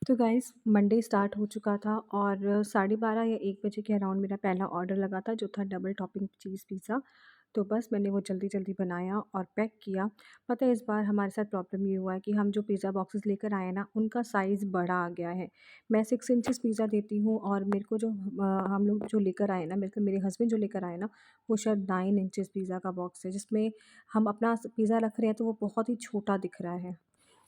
तो guys Monday start हो चुका था और 12:30 या 1 बजे के अराउंड मेरा पहला ऑर्डर लगा था जो था डबल टॉपिंग चीज़ पिज़्ज़ा। तो बस मैंने वो जल्दी-जल्दी बनाया और पैक किया। पता है इस बार हमारे साथ प्रॉब्लम ये हुआ है कि हम जो पिज़्ज़ा बॉक्सेस लेकर आए ना उनका साइज़ बड़ा आ गया है। मैं 6 इंचेस पिज़्ज़ा देती हूँ और मेरे को जो हम लोग जो लेकर आए ना मेरे हस्बैंड जो लेकर आए ना वो शायद 9 इंचेस पिज़्ज़ा का बॉक्स है जिसमें हम अपना पिज़्ज़ा रख रहे हैं तो वो बहुत ही छोटा दिख रहा है।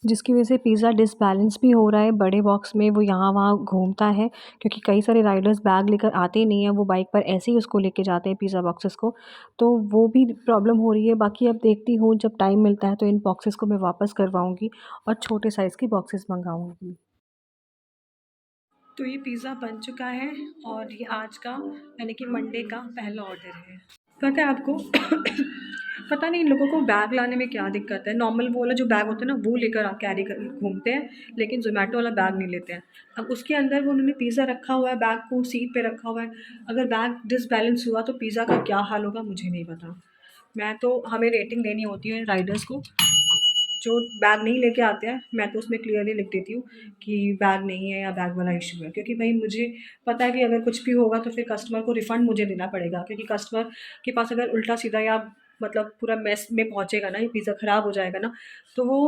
जिसकी वजह से पिज़्ज़ा डिसबैलेंस भी हो रहा है, बड़े बॉक्स में वो यहाँ-वहाँ घूमता है क्योंकि कई सारे राइडर्स बैग लेकर आते ही नहीं हैं, वो बाइक पर ऐसे ही उसको लेके जाते हैं पिज़्ज़ा बॉक्सेस को, तो वो भी प्रॉब्लम हो रही है। बाकी अब देखती हूँ जब टाइम मिलता है तो इन बॉक्सेस को मैं वापस करवाऊँगी और छोटे साइज़ की बॉक्सेस मँगाऊँगी। तो ये पिज़्ज़ा बन चुका है और ये आज का यानी कि मंडे का पहला ऑर्डर है। पता है आपको पता नहीं इन लोगों को बैग लाने में क्या दिक्कत है। नॉर्मल वो वाला जो बैग होता है ना वो लेकर कैरी कर घूमते हैं, लेकिन ज़ोमैटो वाला बैग नहीं लेते हैं। अब उसके अंदर वो उन्होंने पिज़्ज़ा रखा हुआ है, बैग को सीट पे रखा हुआ है। अगर बैग डिसबैलेंस हुआ तो पिज़्ज़ा का क्या हाल होगा मुझे नहीं पता। मैं तो हमें रेटिंग देनी होती है राइडर्स को जो बैग नहीं लेके आते हैं, मैं तो उसमें क्लियरली लिख देती हूँ कि बैग नहीं है या बैग वाला इशू है, क्योंकि भाई मुझे पता है कि अगर कुछ भी होगा तो फिर कस्टमर को रिफ़ंड मुझे देना पड़ेगा, क्योंकि कस्टमर के पास अगर उल्टा सीधा या मतलब पूरा मेस में पहुँचेगा ना, ये पिज़्ज़ा ख़राब हो जाएगा ना, तो वो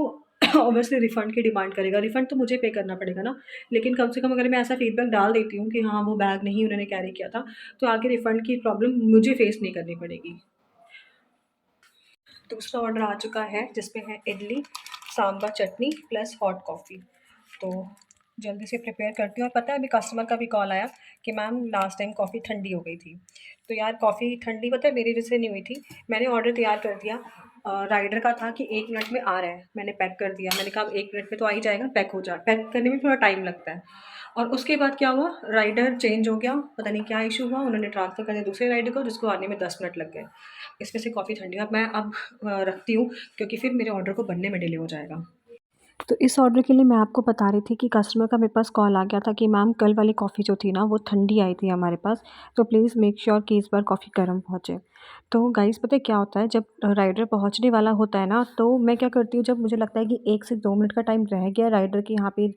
ऑब्वियसली रिफ़ंड की डिमांड करेगा। रिफ़ंड तो मुझे पे करना पड़ेगा ना, लेकिन कम से कम अगर मैं ऐसा फ़ीडबैक डाल देती हूँ कि हाँ, वो बैग नहीं उन्होंने कैरी किया था, तो आगे रिफ़ंड की प्रॉब्लम मुझे फ़ेस नहीं करनी पड़ेगी। दूसरा ऑर्डर आ चुका है जिसमें है idli, sambar chutney plus hot coffee. तो जल्दी से प्रिपेयर करती हूँ और पता है अभी कस्टमर का भी कॉल आया कि मैम लास्ट टाइम कॉफ़ी ठंडी हो गई थी। तो यार कॉफ़ी ठंडी पता है मेरी वजह से नहीं हुई थी। मैंने ऑर्डर तैयार कर दिया, राइडर का था कि 1 मिनट में आ रहा है। मैंने पैक कर दिया। मैंने कहा 1 मिनट में तो आ ही जाएगा, पैक करने में थोड़ा टाइम लगता है। और उसके बाद क्या हुआ, राइडर चेंज हो गया, पता नहीं क्या इश्यू हुआ, उन्होंने ट्रांसफ़र कर दिया दूसरे राइडर को जिसको आने में 10 मिनट लग गए। इस वजह से कॉफ़ी ठंडी अब मैं रखती हूँ क्योंकि फिर मेरे ऑर्डर को बनने में डिले हो जाएगा। तो इस ऑर्डर के लिए मैं आपको बता रही थी कि कस्टमर का मेरे पास कॉल आ गया था कि मैम कल वाली कॉफ़ी जो थी ना वो ठंडी आई थी हमारे पास, तो प्लीज़ मेक श्योर कि इस बार कॉफ़ी गर्म पहुँचे। तो गाइस पता है क्या होता है, जब राइडर पहुँचने वाला होता है ना तो मैं क्या करती हूँ, जब मुझे लगता है कि 1 से 2 मिनट का टाइम रह गया राइडर के यहाँ पे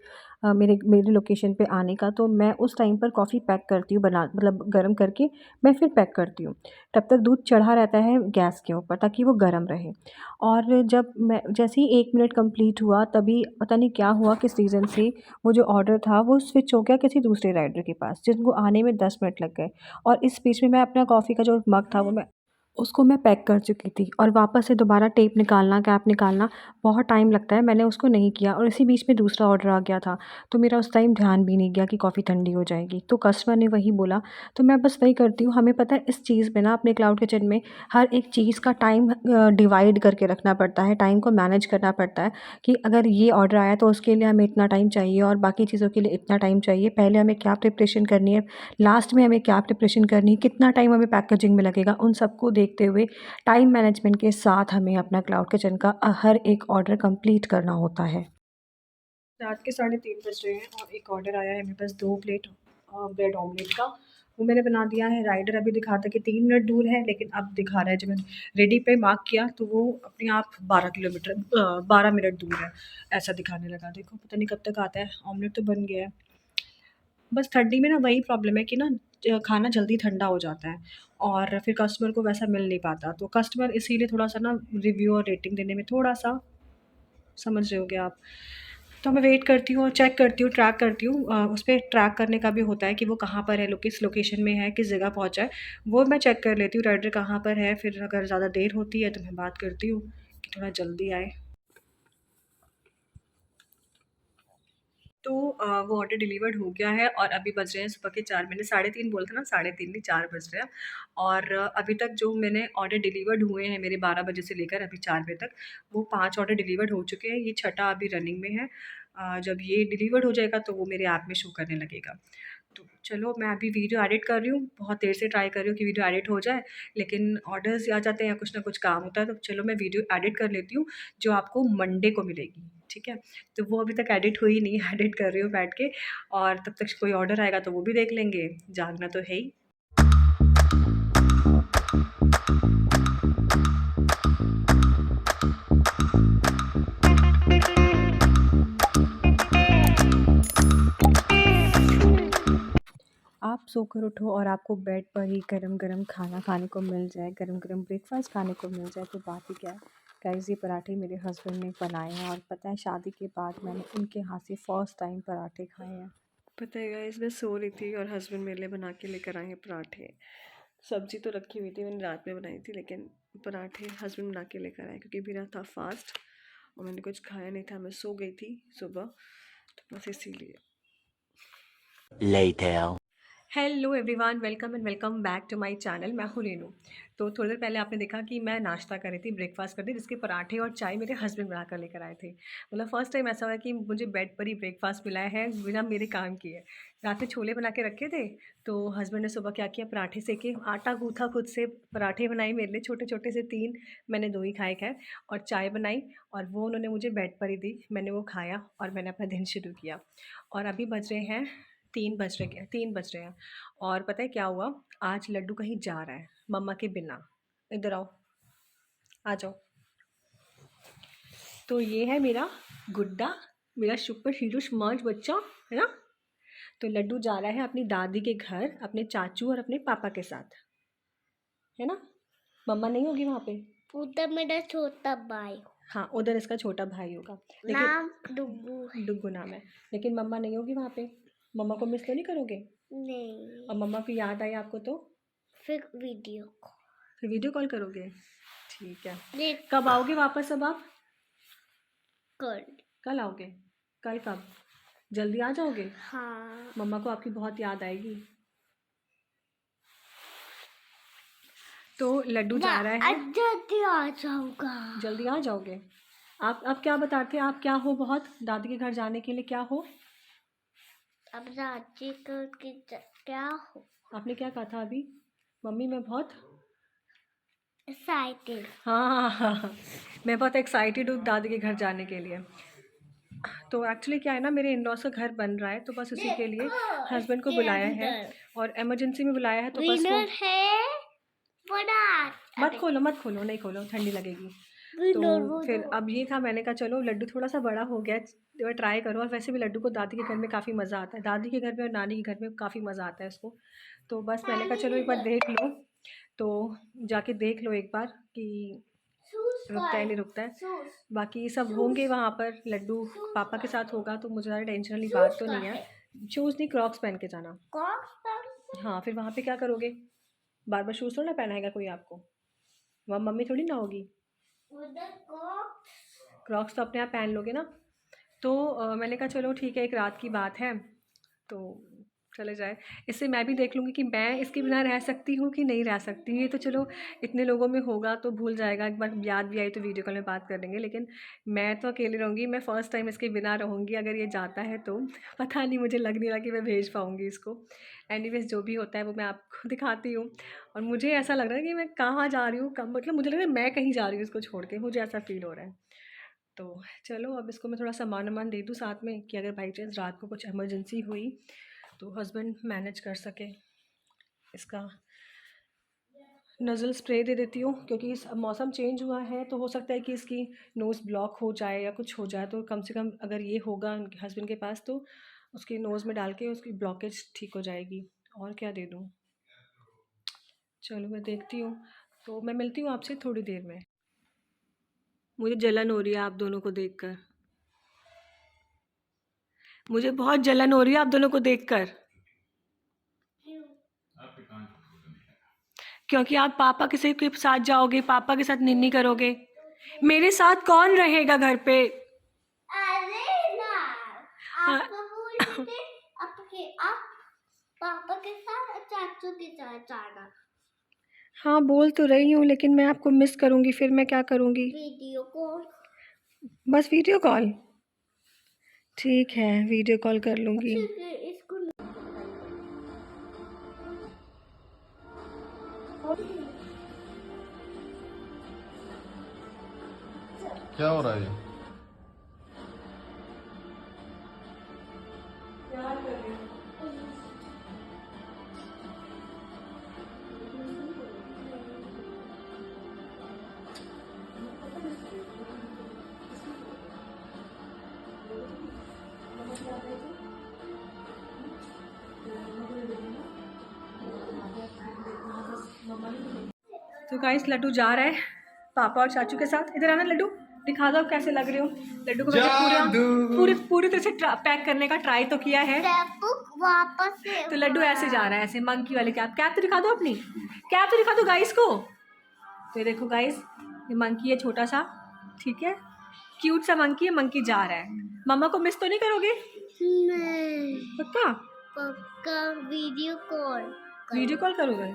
मेरे मेरे लोकेशन पे आने का, तो मैं उस टाइम पर कॉफ़ी पैक करती हूँ, बना मतलब गर्म करके मैं फिर पैक करती हूँ। तब तक दूध चढ़ा रहता है गैस के ऊपर ताकि वो गर्म रहे। और जब मैं जैसे ही 1 मिनट कंप्लीट हुआ तभी पता नहीं क्या हुआ, किस रीज़न से वो जो ऑर्डर था वो स्विच हो गया किसी दूसरे राइडर के पास, जिनको आने में 10 मिनट लग गए। और इस बीच में मैं अपना कॉफ़ी का जो मग था वो मैं उसको मैं पैक कर चुकी थी और वापस से दोबारा टेप निकालना, कैप निकालना बहुत टाइम लगता है, मैंने उसको नहीं किया और इसी बीच में दूसरा ऑर्डर आ गया था। तो मेरा उस टाइम ध्यान भी नहीं गया कि कॉफ़ी ठंडी हो जाएगी। तो कस्टमर ने वही बोला, तो मैं बस वही करती हूँ। हमें पता है इस चीज़ में ना अपने क्लाउड किचन में हर एक चीज़ का टाइम डिवाइड करके रखना पड़ता है, टाइम को मैनेज करना पड़ता है कि अगर ये ऑर्डर आया तो उसके लिए हमें इतना टाइम चाहिए और बाकी चीज़ों के लिए इतना टाइम चाहिए। पहले हमें क्या प्रिपरेशन करनी है, लास्ट में हमें क्या प्रिपरेशन करनी है, कितना टाइम हमें पैकेजिंग में लगेगा, उन सबको देखते हुए टाइम मैनेजमेंट के साथ हमें अपना क्लाउड किचन का हर एक ऑर्डर कंप्लीट करना होता है। रात के 3:30 बज रहे हैं और एक ऑर्डर आया है मेरे पास 2 प्लेट ब्रेड ऑमलेट का। वो मैंने बना दिया है। राइडर अभी दिखा था कि 3 मिनट दूर है, लेकिन अब दिखा रहा है, जब मैंने रेडी पे मार्क किया तो वो अपने आप 12 मिनट दूर है, ऐसा दिखाने लगा। देखो पता नहीं कब तक आता है। ऑमलेट तो बन गया है। बस ठंडी में ना वही प्रॉब्लम है कि ना खाना जल्दी ठंडा हो जाता है और फिर कस्टमर को वैसा मिल नहीं पाता। तो कस्टमर इसीलिए थोड़ा-सा ना रिव्यू और रेटिंग देने में थोड़ा-सा, समझ रहे होंगे आप। तो मैं वेट करती हूँ और चेक करती हूँ, ट्रैक करती हूँ। उसपे ट्रैक करने का भी होता है कि वो कहाँ पर है, किस लोकेशन में है, किस जगह पहुँचा है, वो मैं चेक कर लेती हूँ राइडर कहाँ पर है। फिर अगर ज़्यादा देर होती है तो मैं बात करती हूँ कि थोड़ा जल्दी आए। तो वो ऑर्डर डिलीवर्ड हो गया है और अभी बज रहे हैं सुबह के 4। मैंने 3:30 बोला था ना, 3:30 नहीं 4 बज रहे हैं। और अभी तक जो मैंने ऑर्डर डिलीवर्ड हुए हैं मेरे 12 बजे से लेकर अभी 4 बजे तक, वो 5 ऑर्डर डिलीवर्ड हो चुके हैं। ये छठा अभी रनिंग में है। जब ये डिलीवर्ड हो जाएगा तो वो मेरे ऐप में शो करने लगेगा। तो चलो मैं अभी वीडियो एडिट कर रही हूँ, बहुत देर से ट्राई कर रही हूँ कि वीडियो एडिट हो जाए, लेकिन ऑर्डर्स आ जाते हैं या कुछ ना कुछ काम होता है, तो चलो मैं वीडियो एडिट कर लेती हूँ, जो आपको मंडे को मिलेगी, ठीक है? तो वो अभी तक एडिट हुई नहीं है, एडिट कर रही हूँ बैठ के, और तब तक कोई ऑर्डर आएगा तो वो भी देख लेंगे, जागना तो है ही। आप सोकर उठो और आपको बेड पर ही गरम-गरम खाना खाने को मिल जाए, गरम-गरम ब्रेकफ़ास्ट खाने को मिल जाए तो बात ही क्या है। गाइस ये पराठे मेरे हस्बैंड ने बनाए हैं और पता है शादी के बाद मैंने उनके हाथ से फ़र्स्ट टाइम पराठे खाए हैं। पता है गाइस मैं सो रही थी और हस्बैंड मेरे लिए बना के लेकर आए हैं पराठे। सब्ज़ी तो रखी हुई थी, मैंने रात में बनाई थी, लेकिन पराठे हस्बैंड बना के लेकर आए क्योंकि मेरा था फास्ट और मैंने कुछ खाया नहीं था, मैं सो गई थी सुबह, तो बस इसीलिए। Later. Hello everyone, welcome and welcome back to my channel. मैं हूँ रेनू। तो थोड़ी देर पहले आपने देखा कि मैं नाश्ता कर रही थी, ब्रेकफास्ट कर रही थी, जिसके पराठे और चाय मेरे हस्बैंड बना कर लेकर आए थे। मतलब फ़र्स्ट टाइम ऐसा हुआ कि मुझे बेड पर ही ब्रेकफास्ट मिला है बिना मेरे काम किए। रात में छोले बना के रखे थे, तो हस्बैंड ने सुबह क्या किया, पराठे सेके, आटा गूँथा खुद से, पराठे बनाए मेरे लिए छोटे छोटे से 3, मैंने 2 ही खाए खैर, और चाय बनाई और वो उन्होंने मुझे बेड पर ही दी। मैंने वो खाया और मैंने अपना दिन शुरू किया। और अभी बज रहे हैं 3 बज रहे हैं। और पता है क्या हुआ, आज लड्डू कहीं जा रहा है मम्मा के बिना। इधर आओ, आ जाओ। तो ये है मेरा गुड्डा, मेरा सुपर हीरो स्मार्ट बच्चा, है ना। तो लड्डू जा रहा है अपनी दादी के घर अपने चाचू और अपने पापा के साथ, है ना। मम्मा नहीं होगी वहाँ पे। उधर मेरा छोटा भाई, हाँ, उधर इसका छोटा भाई होगा, नाम लेकिन डुगू है। डुग्गू नाम है। लेकिन मम्मा नहीं होगी वहाँ पे। मम्मा को मिस तो नहीं करोगे? नहीं, और मम्मा की याद आई आपको तो फिर वीडियो फिर वीडियो कॉल करोगे? ठीक है। देख कब आओगे वापस अब आप? कर। कल आओगे? कल कब? जल्दी आ जाओगे? हाँ, मम्मा को आपकी बहुत याद आएगी। तो लड्डू जा रहा है। जल्दी आ जाऊंगा। जल्दी आ जाओगे? आप क्या बताते हैं, आप क्या हो बहुत दादी के घर जाने के लिए, क्या हो? अब रांची करके क्या हो? आपने क्या कहा था अभी? मम्मी मैं बहुत एक्साइटेड। हाँ, मैं बहुत एक्साइटेड हूँ दादी के घर जाने के लिए। तो एक्चुअली क्या है ना, मेरे इन-लॉज़ का घर बन रहा है, तो बस उसी के लिए हस्बैंड को बुलाया है और इमरजेंसी में बुलाया है, तो बस वो विनर है बड़ा। मत खोलो, नहीं खोलो, ठंडी लगेगी। तो फिर अब ये था, मैंने कहा चलो लड्डू थोड़ा सा बड़ा हो गया, तो ट्राई करो। और वैसे भी लड्डू को दादी के घर में काफ़ी मज़ा आता है, दादी के घर में और नानी के घर में काफ़ी मज़ा आता है उसको। तो बस मैंने कहा चलो एक बार देख लो, तो जाके देख लो एक बार कि रुकता है नहीं रुकता है। बाकी सब होंगे वहाँ पर, लड्डू पापा के साथ होगा, तो मुझे ज़्यादा टेंशन वाली बात तो नहीं है। शूज़ नहीं, क्रॉक्स पहन के जाना। हाँ, फिर वहाँ पे क्या करोगे? बार बार शूज़ थोड़ा ना पहनाएगा कोई आपको, वहाँ मम्मी थोड़ी ना होगी। क्रॉक्स तो अपने आप पहन लोगे ना। तो मैंने कहा चलो ठीक है, एक रात की बात है तो चले जाए। इससे मैं भी देख लूँगी कि मैं इसके बिना रह सकती हूँ कि नहीं रह सकती। ये तो चलो इतने लोगों में होगा तो भूल जाएगा, एक बार याद भी आई तो वीडियो कॉल में बात कर लेंगे, लेकिन मैं तो अकेली रहूँगी। मैं फ़र्स्ट टाइम इसके बिना रहूँगी अगर ये जाता है तो। पता नहीं, मुझे लग नहीं रहा कि मैं भेज पाऊँगी इसको। एनीवेज़ जो भी होता है वो मैं आपको दिखाती हूँ। और मुझे ऐसा लग रहा है कि मैं कहाँ जा रही हूँ, कब, मतलब मुझे लग रहा है मैं कहीं जा रही हूँ इसको छोड़ के, मुझे ऐसा फ़ील हो रहा है। तो चलो अब इसको मैं थोड़ा सामान-वामान दे दूँ साथ में, कि अगर बाई चांस रात को कुछ इमरजेंसी हुई तो हस्बैंड मैनेज कर सके। इसका नज़ल स्प्रे दे देती हूँ, क्योंकि इस मौसम चेंज हुआ है तो हो सकता है कि इसकी नोज़ ब्लॉक हो जाए या कुछ हो जाए, तो कम से कम अगर ये होगा उनके हस्बैंड के पास तो उसकी नोज़ में डाल के उसकी ब्लॉकेज ठीक हो जाएगी। और क्या दे दूँ? चलो मैं देखती हूँ, तो मैं मिलती हूँ आपसे थोड़ी देर में। मुझे जलन हो रही है आप दोनों को देखकर। मुझे बहुत जलन हो रही है आप दोनों को देखकर। क्योंकि आप पापा के साथ जाओगे, पापा के साथ निन्नी करोगे। मेरे साथ कौन रहेगा घर पे? अरे ना, हाँ, आपको बोल रहे थे आप पापा के साथ और चाचू के साथ जाना। हाँ बोल तो रही हूँ, लेकिन मैं आपको मिस करूँगी, फिर मैं क्या करूँगी? Video call. बस वीडियो कॉल? ठीक है, वीडियो कॉल कर लूँगी। ठीक है, इसको क्या हो रहा है ये? तो गाइस लड्डू जा रहा है पापा और चाचू के साथ। इधर आना लड्डू, दिखा दो आप कैसे लग रहे हो। लड्डू को मैंने पूरी तरह से पैक करने का ट्राई तो किया है। वापस से तो लड्डू ऐसे जा रहा है, ऐसे मंकी वाले कैप तो दिखा दो अपनी, कैप तो दिखा दो गाइस को। तो ये देखो गाइस, ये मंकी है छोटा सा, ठीक है, क्यूट सा मंकी है। मंकी जा रहा है। मम्मा को मिस तो नहीं करोगे? नहीं, पक्का? पक्का वीडियो कॉल करोगे?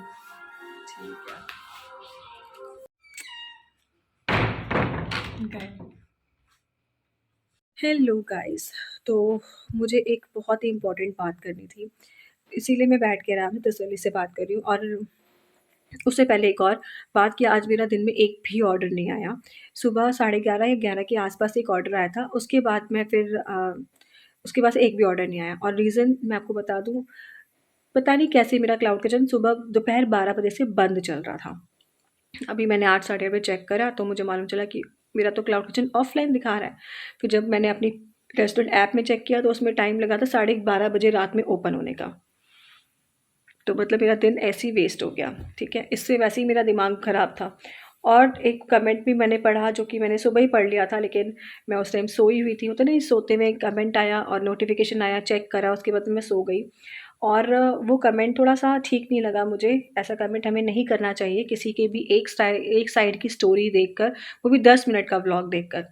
ठीक है। हेलो गाइस, तो मुझे एक बहुत ही इम्पोर्टेंट बात करनी थी, इसीलिए मैं बैठ के आराम से तसल्ली से बात कर रही हूँ। और उससे पहले एक और बात कि आज मेरा दिन में एक भी ऑर्डर नहीं आया। सुबह 11:30 या 11 के आसपास एक ऑर्डर आया था, उसके बाद मैं फिर उसके बाद से एक भी ऑर्डर नहीं आया। और रीज़न मैं आपको बता दूँ, पता नहीं कैसे मेरा क्लाउड किचन सुबह दोपहर 12 बजे से बंद चल रहा था। अभी मैंने 8 साढ़े 8 बजे चेक करा तो मुझे मालूम चला कि मेरा तो क्लाउड किचन ऑफलाइन दिखा रहा है। फिर जब मैंने अपनी रेस्टोरेंट ऐप में चेक किया तो उसमें टाइम लगा था 12:30 बजे रात में ओपन होने का। तो मतलब मेरा दिन ऐसे ही वेस्ट हो गया, ठीक है। इससे वैसे ही मेरा दिमाग ख़राब था। और एक कमेंट भी मैंने पढ़ा जो कि मैंने सुबह ही पढ़ लिया था, लेकिन मैं उस टाइम सोई हुई थी। होता नहीं, सोते में कमेंट आया और नोटिफिकेशन आया, चेक करा, उसके बाद मैं सो गई। और वो कमेंट थोड़ा-सा ठीक नहीं लगा मुझे। ऐसा कमेंट हमें नहीं करना चाहिए किसी के भी एक साइड की स्टोरी देखकर, वो भी 10 मिनट का व्लॉग देखकर।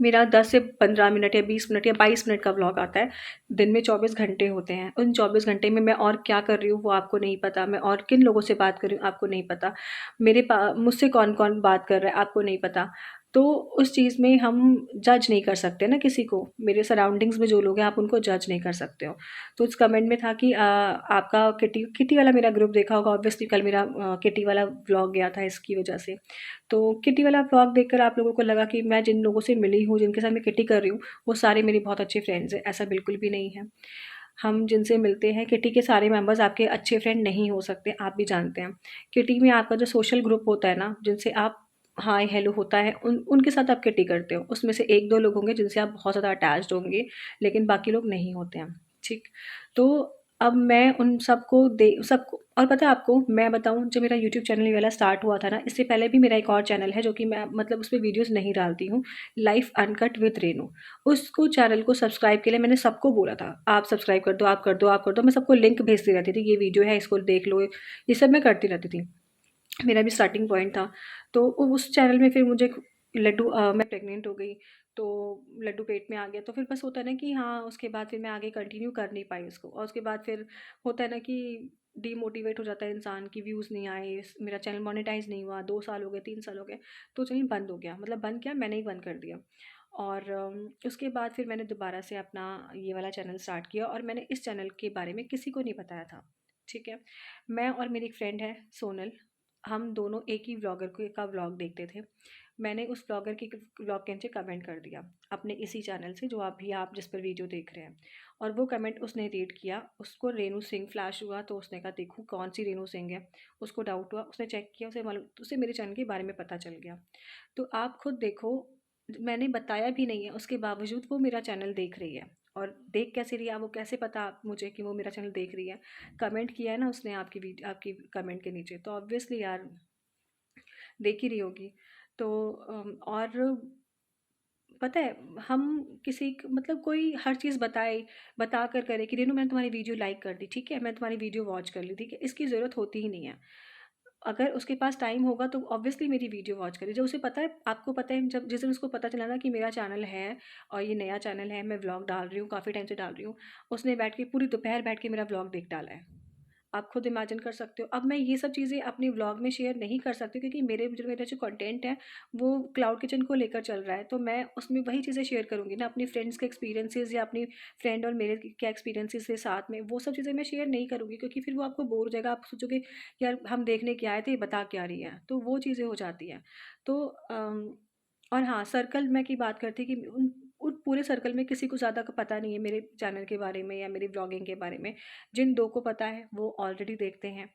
मेरा 10 से 15 मिनट या 20 मिनट या 22 मिनट का व्लॉग आता है। दिन में 24 घंटे होते हैं। उन 24 घंटे में मैं और क्या कर रही हूँ वो आपको नहीं पता। मैं और किन लोगों से बात कर रही हूँ आपको नहीं पता। मुझसे कौन-कौन बात कर रहा है आपको नहीं पता। तो उस चीज़ में हम जज नहीं कर सकते ना किसी को। मेरे सराउंडिंग्स में जो लोग हैं आप उनको जज नहीं कर सकते हो। तो उस कमेंट में था कि आपका किटी वाला मेरा ग्रुप देखा होगा, ऑब्वियसली कल मेरा किटी वाला व्लॉग गया था इसकी वजह से। तो किटी वाला व्लॉग देखकर आप लोगों को लगा कि मैं जिन लोगों से मिली हूँ, जिनके साथ मैं किटी कर रही हूँ, वो सारे मेरे बहुत अच्छे फ्रेंड्स हैं। ऐसा बिल्कुल भी नहीं है। हम जिनसे मिलते हैं, किटी के सारे मेंबर्स आपके अच्छे फ्रेंड नहीं हो सकते, आप भी जानते हैं। किटी में आपका जो सोशल ग्रुप होता है ना, जिनसे आप हाय हेलो होता है, उनके साथ आप किटी करते हो। उसमें से 1-2 लोग होंगे जिनसे आप बहुत ज़्यादा अटैच्ड होंगे, लेकिन बाकी लोग नहीं होते हैं, ठीक? तो अब मैं उन सबको, और पता है आपको, मैं बताऊँ, जब मेरा यूट्यूब चैनल ये वाला स्टार्ट हुआ था ना, इससे पहले भी मेरा एक और चैनल है जो कि मैं मतलब उसपे वीडियोज़ नहीं डालती हूँ, लाइफ अनकट विद रेनू। उसको चैनल को सब्सक्राइब के लिए मैंने सबको बोला था, आप सब्सक्राइब कर दो, आप कर दो, आप कर दो। मैं सबको लिंक भेजती रहती थी, ये वीडियो है इसको देख लो, ये सब मैं करती रहती थी। मेरा भी स्टार्टिंग पॉइंट था। तो उस चैनल में फिर मुझे मैं प्रेग्नेंट हो गई, तो लड्डू पेट में आ गया। तो फिर बस होता है ना कि हाँ, उसके बाद फिर मैं आगे कंटिन्यू कर नहीं पाई उसको। और उसके बाद फिर होता है ना कि डीमोटिवेट हो जाता है इंसान कि व्यूज़ नहीं आए, मेरा चैनल मोनेटाइज नहीं हुआ, 2 साल हो गए, 3 साल हो गए, तो चैनल बंद हो गया। मतलब बंद क्या, मैंने ही बंद कर दिया। और उसके बाद फिर मैंने दोबारा से अपना ये वाला चैनल स्टार्ट किया और मैंने इस चैनल के बारे में किसी को नहीं बताया था, ठीक है। मैं और मेरी एक फ्रेंड है सोनल, हम दोनों एक ही का व्लॉग देखते थे। मैंने उस व्लॉगर के व्लॉग के नीचे कमेंट कर दिया अपने इसी चैनल से, जो आप जिस पर वीडियो देख रहे हैं। और वो कमेंट उसने रीड किया, उसको रेनू सिंह फ्लैश हुआ, तो उसने कहा देखो कौन सी रेनू सिंह है। उसको डाउट हुआ, उसने चेक किया, उसे मालूम, उसे मेरे चैनल के बारे में पता चल गया। तो आप खुद देखो, मैंने बताया भी नहीं है, उसके बावजूद वो मेरा चैनल देख रही है। और देख कैसे रही है, वो कैसे पता मुझे कि वो मेरा चैनल देख रही है? कमेंट किया है ना उसने आपकी कमेंट के नीचे, तो ऑब्वियसली यार देख ही रही होगी। तो और पता है, हम मतलब कोई हर चीज़ बता कर करे कि रेनू मैंने तुम्हारी वीडियो लाइक कर दी, ठीक है, मैं तुम्हारी वीडियो वॉच कर ली, ठीक है, इसकी ज़रूरत होती ही नहीं है। अगर उसके पास टाइम होगा तो ऑब्वियसली मेरी वीडियो वॉच करे। जब उसे पता है, आपको पता है, जब जिस दिन उसको पता चला ना कि मेरा चैनल है और ये नया चैनल है, मैं व्लॉग डाल रही हूँ, काफ़ी टाइम से डाल रही हूँ, उसने बैठ के पूरी दोपहर बैठ के मेरा व्लॉग देख डाला है। आप खुद इमेजिन कर सकते हो। अब मैं ये सब चीज़ें अपनी व्लॉग में शेयर नहीं कर सकती क्योंकि मेरा जो कंटेंट है वो क्लाउड किचन को लेकर चल रहा है, तो मैं उसमें वही चीज़ें शेयर करूँगी ना, अपनी फ्रेंड्स के एक्सपीरियंसेस या अपनी फ्रेंड और मेरे क्या एक्सपीरियंसेस है साथ में, वो सब चीज़ें मैं शेयर नहीं करूँगी क्योंकि फिर वो आपको बोर हो जाएगा। आप सोचोगे यार हम देखने के आए थे, ये बता क्या रही है, तो वो चीज़ें हो जाती हैं। तो और हाँ, सर्कल में की बात करती कि उन पूरे सर्कल में किसी को ज़्यादा पता नहीं है मेरे चैनल के बारे में या मेरी ब्लॉगिंग के बारे में। जिन 2 को पता है वो ऑलरेडी देखते हैं।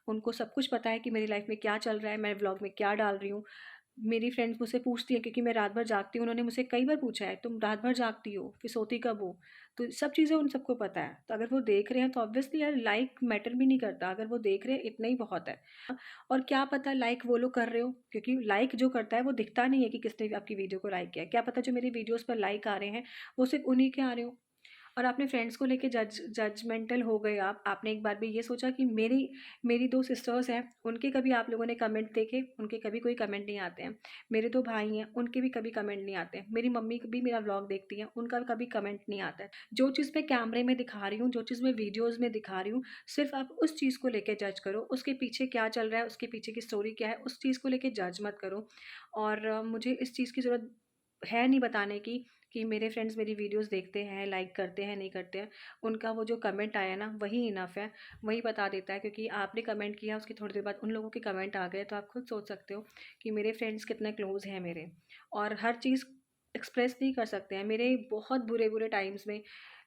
उनको सब कुछ पता है कि मेरी लाइफ़ में क्या चल रहा है, मैं व्लॉग में क्या डाल रही हूँ। मेरी फ्रेंड्स मुझसे पूछती हैं क्योंकि मैं रात भर जागती हूँ, उन्होंने मुझसे कई बार पूछा है, "तुम रात भर जागती हो, फिर सोती कब हो?" तो सब चीज़ें उन सबको पता है। तो अगर वो देख रहे हैं तो ऑब्वियसली यार लाइक मैटर भी नहीं करता, अगर वो देख रहे हैं इतना ही बहुत है। और क्या पता लाइक वो लोग कर रहे हो, क्योंकि लाइक जो करता है वो दिखता नहीं है कि किसने आपकी वीडियो को लाइक किया है। क्या पता जो मेरी वीडियोज़ पर लाइक आ रहे हैं, वो सिर्फ़ उन्हीं के आ रहे हो। और अपने फ्रेंड्स को लेके जजमेंटल हो गए आप। आपने एक बार भी ये सोचा कि मेरी मेरी 2 सिस्टर्स हैं, उनके कभी आप लोगों ने कमेंट देखे? उनके कभी कोई कमेंट नहीं आते हैं। मेरे 2 भाई हैं, उनके भी कभी कमेंट नहीं आते हैं। मेरी मम्मी भी मेरा व्लॉग देखती हैं, उनका कभी कमेंट नहीं आता है। जो चीज़ मैं कैमरे में दिखा रही हूँ, जो चीज़ मैं वीडियोज़ में दिखा रही हूँ, सिर्फ़ आप उस चीज़ को लेके जज करो। उसके पीछे क्या चल रहा है, उसके पीछे की स्टोरी क्या है, उस चीज़ को लेके जज मत करो। और मुझे इस चीज़ की ज़रूरत है नहीं बताने की कि मेरे फ्रेंड्स मेरी वीडियोस देखते हैं, लाइक करते हैं, नहीं करते हैं। उनका वो जो कमेंट आया ना वही इनफ है, वही बता देता है, क्योंकि आपने कमेंट किया उसकी थोड़ी देर बाद उन लोगों के कमेंट आ गए, तो आप खुद सोच सकते हो कि मेरे फ्रेंड्स कितने क्लोज़ हैं मेरे। और हर चीज़ एक्सप्रेस नहीं कर सकते हैं। मेरे बहुत बुरे-बुरे टाइम्स में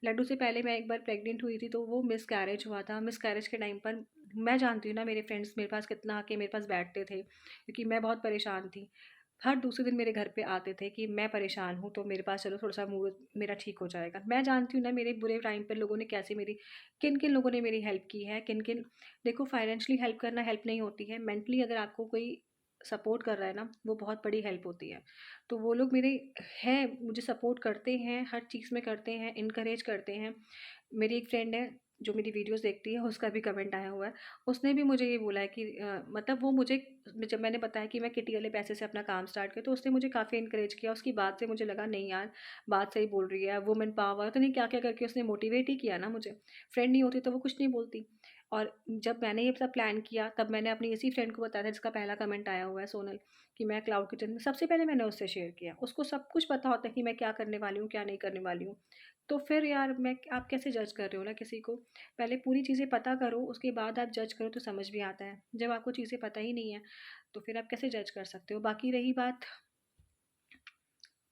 लड्डू से पहले मैं एक बार प्रेग्नेंट हुई थी, तो वो मिसकैरेज हुआ था। मिसकैरेज के टाइम पर मैं जानती हूँ ना मेरे फ्रेंड्स मेरे पास कितना आके मेरे पास बैठते थे, क्योंकि मैं बहुत परेशान थी। हर दूसरे दिन मेरे घर पे आते थे कि मैं परेशान हूँ, तो मेरे पास चलो थोड़ा-सा मूड मेरा ठीक हो जाएगा। मैं जानती हूँ ना मेरे बुरे टाइम पे लोगों ने कैसे मेरी किन-किन लोगों ने मेरी हेल्प की है, किन-किन देखो फाइनेंशियली हेल्प करना हेल्प नहीं होती है, मेंटली अगर आपको कोई सपोर्ट कर रहा है ना, वो बहुत बड़ी हेल्प होती है। तो वो लोग मेरे हैं, मुझे सपोर्ट करते हैं, हर चीज़ में करते हैं, एनकरेज करते हैं। मेरी एक फ्रेंड है जो मेरी वीडियोज़ देखती है, उसका भी कमेंट आया हुआ है। उसने भी मुझे ये बोला है कि मतलब वो मुझे जब मैंने बताया कि मैं किटी वाले पैसे से अपना काम स्टार्ट किया, तो उसने मुझे काफ़ी एनकरेज किया। उसकी बात से मुझे लगा नहीं यार, बात सही बोल रही है, वुमेन पावर तो नहीं क्या-क्या करके उसने मोटिवेट ही किया ना मुझे। फ्रेंड नहीं होती तो वो कुछ नहीं बोलती। और जब मैंने ये सब प्लान किया तब मैंने अपनी इसी फ्रेंड को बताया था जिसका पहला कमेंट आया हुआ है, सोनल, कि मैं क्लाउड किचन में सबसे पहले मैंने उससे शेयर किया। उसको सब कुछ पता होता है कि मैं क्या करने वाली हूँ, क्या नहीं करने वाली हूँ। तो फिर यार मैं आप कैसे जज कर रहे हो ना किसी को? पहले पूरी चीज़ें पता करो, उसके बाद आप जज करो तो समझ भी आता है। जब आपको चीज़ें पता ही नहीं है, तो फिर आप कैसे जज कर सकते हो? बाकी रही बात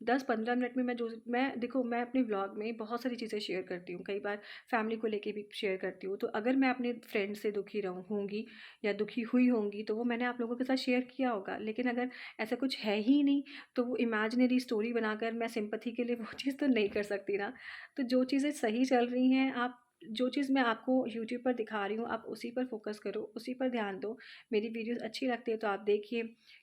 10-15 मिनट में मैं देखो मैं अपने व्लॉग में बहुत सारी चीज़ें शेयर करती हूँ, कई बार फैमिली को लेके भी शेयर करती हूँ। तो अगर मैं अपने फ्रेंड से दुखी होंगी या दुखी हुई होंगी तो वो मैंने आप लोगों के साथ शेयर किया होगा। लेकिन अगर ऐसा कुछ है ही नहीं, तो वो इमेजिनरी स्टोरी बनाकर मैं सिंपैथी के लिए वो चीज़ तो नहीं कर सकती ना। तो जो चीज़ें सही चल रही हैं, आप जो चीज़ मैं आपको यूट्यूब पर दिखा रही हूँ, आप उसी पर फ़ोकस करो, उसी पर ध्यान दो। मेरी वीडियोज़ अच्छी लगती है तो आप देखिए,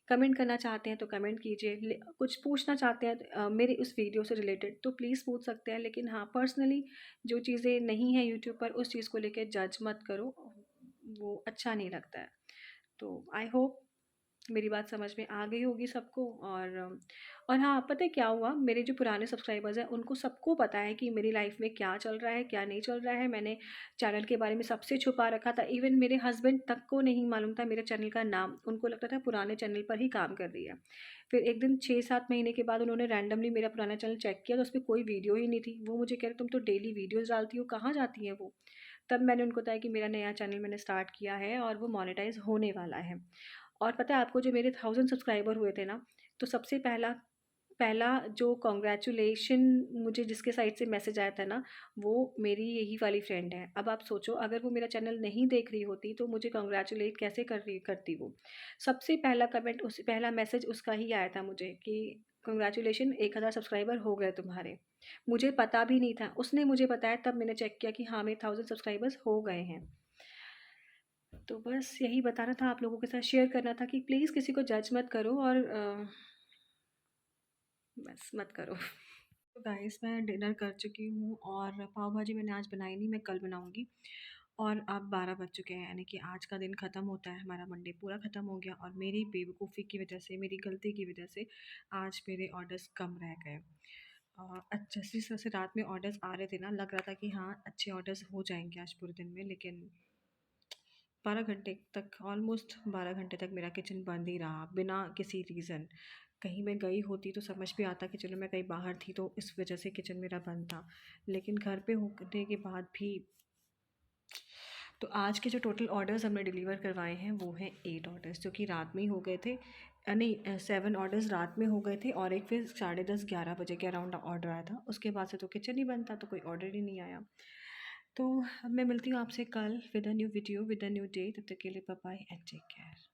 कमेंट करना चाहते हैं तो कमेंट कीजिए, कुछ पूछना चाहते हैं मेरे उस वीडियो से रिलेटेड तो प्लीज़ पूछ सकते हैं। लेकिन हाँ, पर्सनली जो चीज़ें नहीं हैं यूट्यूब पर उस चीज़ को लेके जज मत करो, वो अच्छा नहीं लगता है। तो आई होप मेरी बात समझ में आ गई होगी सबको। और हाँ, पता है क्या हुआ, मेरे जो पुराने सब्सक्राइबर्स हैं उनको सबको पता है कि मेरी लाइफ में क्या चल रहा है, क्या नहीं चल रहा है। मैंने चैनल के बारे में सबसे छुपा रखा था, इवन मेरे हस्बैंड तक को नहीं मालूम था मेरे चैनल का नाम। उनको लगता था पुराने चैनल पर ही काम कर रही है। फिर एक दिन 6-7 महीने के बाद उन्होंने रैंडमली मेरा पुराना चैनल चेक किया तो उसमें कोई वीडियो ही नहीं थी। वो मुझे कह रहे तुम तो डेली वीडियोज़ डालती हो, कहाँ जाती हैं वो? तब मैंने उनको बताया कि मेरा नया चैनल मैंने स्टार्ट किया है और वो मोनेटाइज़ होने वाला है। और पता है आपको, जो मेरे 1000 सब्सक्राइबर हुए थे ना, तो सबसे पहला पहला जो कांग्रेचुलेशन मुझे जिसके साइड से मैसेज आया था ना, वो मेरी यही वाली फ्रेंड है। अब आप सोचो अगर वो मेरा चैनल नहीं देख रही होती तो मुझे कांग्रेचुलेट कैसे करती वो। सबसे पहला कमेंट पहला मैसेज उसका ही आया था मुझे कि कांग्रेचुलेशन 1000 सब्सक्राइबर हो गए तुम्हारे। मुझे पता भी नहीं था, उसने मुझे बताया तब मैंने चेक किया कि हाँ, मेरे 1000 सब्सक्राइबर्स हो गए हैं। तो बस यही बताना था, आप लोगों के साथ शेयर करना था कि प्लीज़ किसी को जज मत करो और बस मत करो। तो गाइस मैं डिनर कर चुकी हूँ और पाव भाजी मैंने आज बनाई नहीं, मैं कल बनाऊँगी। और अब 12 बज चुके हैं, यानी कि आज का दिन ख़त्म होता है, हमारा मंडे पूरा ख़त्म हो गया। और मेरी बेवकूफ़ी की वजह से, मेरी गलती की वजह से आज मेरे ऑर्डर्स कम रह गए। जिस तरह से रात में ऑर्डर्स आ रहे थे ना, लग रहा था कि हाँ अच्छे ऑर्डर्स हो जाएंगे आज पूरे दिन में, लेकिन 12 घंटे तक, ऑलमोस्ट 12 घंटे तक मेरा किचन बंद ही रहा बिना किसी रीज़न। कहीं मैं गई होती तो समझ भी आता कि चलो मैं कहीं बाहर थी तो इस वजह से किचन मेरा बंद था। लेकिन घर पे होने के बाद भी, तो आज के जो टोटल ऑर्डर्स हमने डिलीवर करवाए हैं वो हैं 8 ऑर्डर्स, जो कि रात में ही हो गए थे। नहीं, 7 ऑर्डर्स रात में हो गए थे और एक फिर 10:30-11 बजे के अराउंड ऑर्डर आया था। उसके बाद से तो किचन ही बंद था, तो कोई ऑर्डर ही नहीं आया। तो अब मैं मिलती हूँ आपसे कल with a new video with a new day. तब तक के लिए bye bye and take care.